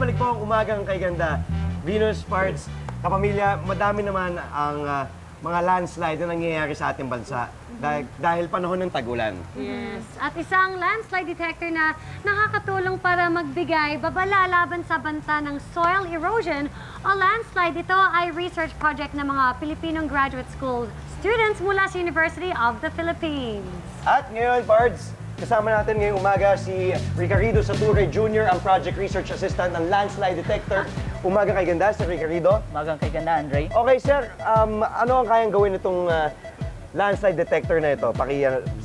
Nagbabalik po ang umagang kay ganda. Venus Parts, kapamilya, madami naman ang mga landslide na nangyayari sa ating bansa dahil panahon ng tag-ulan. Yes. At isang landslide detector na nakakatulong para magbigay babala laban sa banta ng soil erosion o landslide. Ito ay research project ng mga Pilipinong graduate school students mula sa University of the Philippines. At ngayon, Pards, kasama natin ngayong umaga si Ricardo Sature Jr., ang Project Research Assistant ng Landslide Detector. Umaga kay ganda, Sir Ricardo. Umagang kay ganda, Andre. Okay, sir. Ano ang kayang gawin itong landslide detector na ito?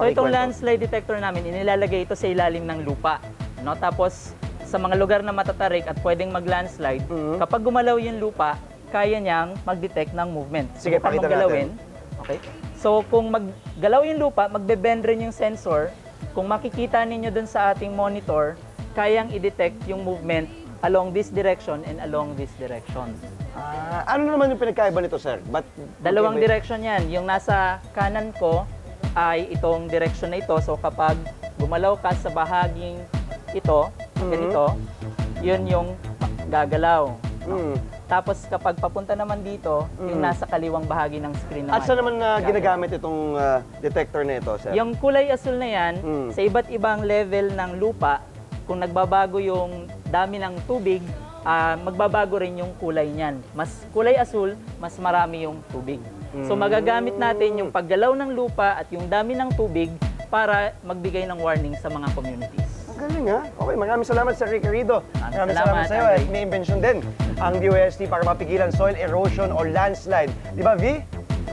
So itong landslide detector namin, inilalagay ito sa ilalim ng lupa. No? Tapos sa mga lugar na matatarik at pwedeng mag-landslide, kapag gumalaw yung lupa, kaya niyang mag-detect ng movement. Sige, Subukan pakita mong galawin. natin. Okay. So kung maggalaw yung lupa, magbe-bend rin yung sensor. Kung makikita ninyo dun sa ating monitor, kayang i-detect yung movement along this direction and along this direction. Ano naman yung pinagkaiba nito, sir? Dalawang direction yan. Yung nasa kanan ko ay itong direction na ito. So kapag gumalaw ka sa bahaging ito, ganito, yun yung gagalaw. Tapos kapag papunta naman dito, yung nasa kaliwang bahagi ng screen naman. At saan naman ginagamit itong detector na ito, sir? Yung kulay asul na yan, sa iba't ibang level ng lupa, kung nagbabago yung dami ng tubig, magbabago rin yung kulay niyan. Mas kulay asul, mas marami yung tubig. So magagamit natin yung paggalaw ng lupa at yung dami ng tubig para magbigay ng warning sa mga communities. Galing ha? Okay, maraming salamat Sir Ricardo. Maraming salamat sa iyo. Andre. At may invention din ang DOST para mapigilan soil erosion or landslide. Di ba, V?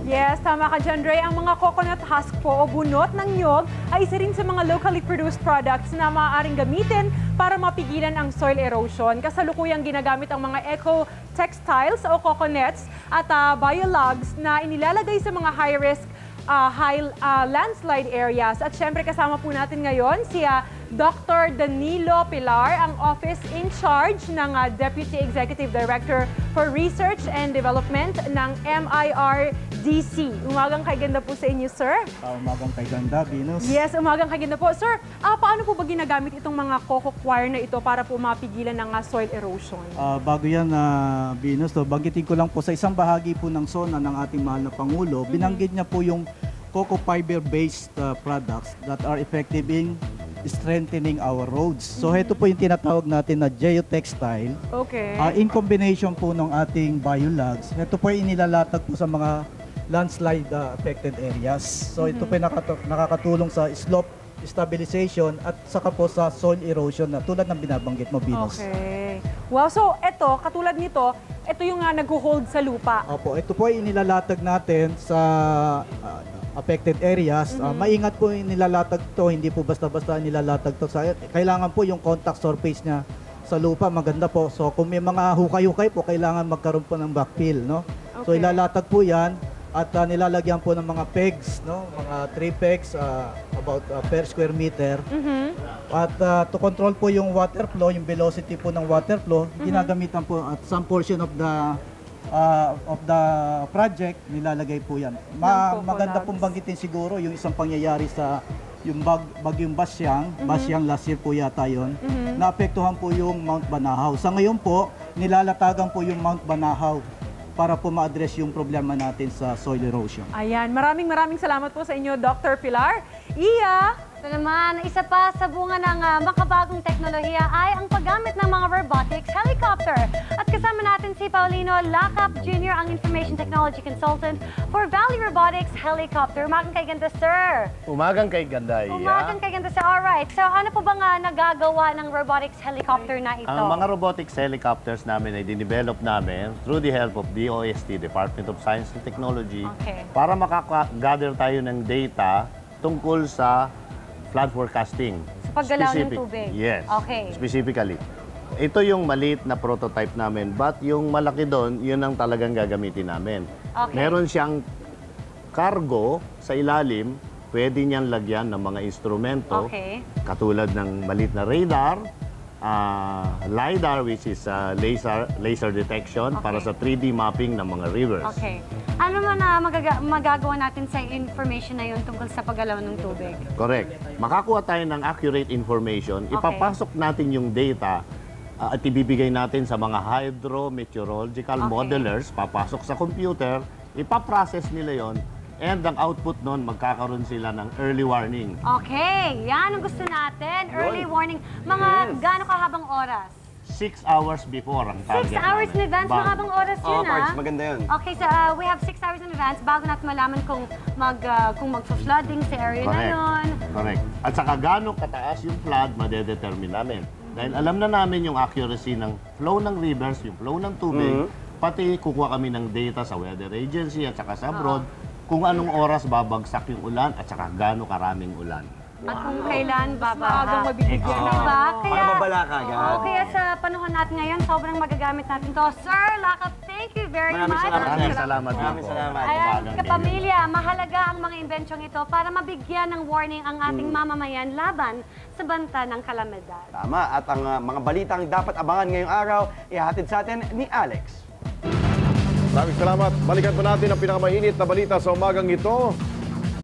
Yes, tama ka dyan, Dre. Ang mga coconut husk po o bunot ng nyog ay isa rin sa mga locally produced products na maaaring gamitin para mapigilan ang soil erosion. Kasalukuyang ginagamit ang mga eco-textiles o coconuts at biologs na inilalagay sa mga high-risk landslide areas. At syempre kasama po natin ngayon si Dr. Danilo Pilar, ang office in charge ng Deputy Executive Director for Research and Development ng MIRDC. Umagang kay ganda po sa inyo, sir. Umagang kay ganda, Venus. Yes, umagang kay ganda po. Sir, paano po ba ginagamit itong mga coco wire na ito para po mapigilan ng soil erosion? Bago yan, Venus, banggitin ko lang po sa isang bahagi po ng SONA ng ating mahal na Pangulo, binanggit niya po yung coco fiber-based products that are effective in strengthening our roads. So ito po yung tinatawag natin na geotextile. Okay. In combination po ng ating biologs, ito po yung inilalatag po sa mga landslide affected areas. So ito po yung nakakatulong sa slope stabilization at saka po sa soil erosion na tulad ng binabanggit mo, Venus. Okay. Wow, so ito, katulad nito, ito yung nag-hold sa lupa. Opo, ito po ay inilalatag natin sa affected areas. Maingat po yung nilalatag to, hindi po basta-basta nilalatag to. Kailangan po yung contact surface niya sa lupa, maganda po. So kung may mga hukay-hukay po, kailangan magkaroon po ng backfill, no? Okay. So ilalatag po yan at nilalagyan po ng mga pegs, no? Mga 3 pegs about per square meter. At to control po yung water flow, yung velocity po ng water flow, ginagamitan po at some portion of the project, nilalagay po yan. Maganda pong banggitin siguro yung isang pangyayari sa yung bagyong Basyang last year po yata yun, naapektuhan po yung Mount Banahaw. Sa ngayon po, nilalatagan po yung Mount Banahaw para po ma-address yung problema natin sa soil erosion. Ayan, maraming salamat po sa inyo, Dr. Pilar. Iya! Ito naman, isa pa sa bunga ng makabagong teknolohiya ay ang paggamit ng mga robotics helicopter. At kasama natin si Paulino Lacap Jr., ang Information Technology Consultant for Valley Robotics Helicopter. Umagang kay ganda, sir. Umagang kay ganda, iya. Umagang kay ganda, sir. Alright, so ano po bang nagagawa ng robotics helicopter na ito? Ang mga robotics helicopters namin ay dinevelop namin through the help of DOST, Department of Science and Technology, para makaka-gather tayo ng data tungkol sa flood forecasting. Sa paggalaw ng tubig? Yes. Okay. Specifically. Ito yung maliit na prototype namin, but yung malaki doon, yun ang talagang gagamitin namin. Okay. Meron siyang cargo sa ilalim, pwede niyang lagyan ng mga instrumento, katulad ng maliit na radar, LiDAR, which is laser detection para sa 3D mapping ng mga rivers. Okay. Ano man magagawa natin sa information na yun tungkol sa paggalaw ng tubig? Correct. Makakuha tayo ng accurate information, ipapasok natin yung data at ibibigay natin sa mga hydrometeorological modelers, papasok sa computer, ipaprocess nila yon, and ang output nun, magkakaroon sila ng early warning. Okay, yan ang gusto natin. Early warning. Mga gaano kahabang oras? 6 hours before ang 6 target hours in namin. advance, mahabang oras yun, Parts, maganda yun. Okay, so we have 6 hours in advance bago natin malaman kung mag-flooding sa area na yun. Correct. At saka gano'ng kataas yung flood, madedetermine namin. Dahil alam na namin yung accuracy ng flow ng rivers, yung flow ng tubig, pati kukuha kami ng data sa weather agency at saka sa abroad, kung anong oras babagsak yung ulan at saka gano'ng karaming ulan. At kung kailan Maagang babaha. mabibigyan. Diba? Para mabala ka agad. Kaya sa panahon natin ngayon, sobrang magagamit natin to. Sir Lakap, thank you very Maraming much. salamat. Maraming salamat. Maraming po. salamat. Ayan, Umagang kapamilya, mahalaga ang mga invensyong ito para mabigyan ng warning ang ating mamamayan laban sa banta ng kalamidad. Tama. At ang mga balitang dapat abangan ngayong araw, ihatid sa atin ni Alex. Maraming salamat. Balikan pa natin ang pinakamainit na balita sa umagang ito.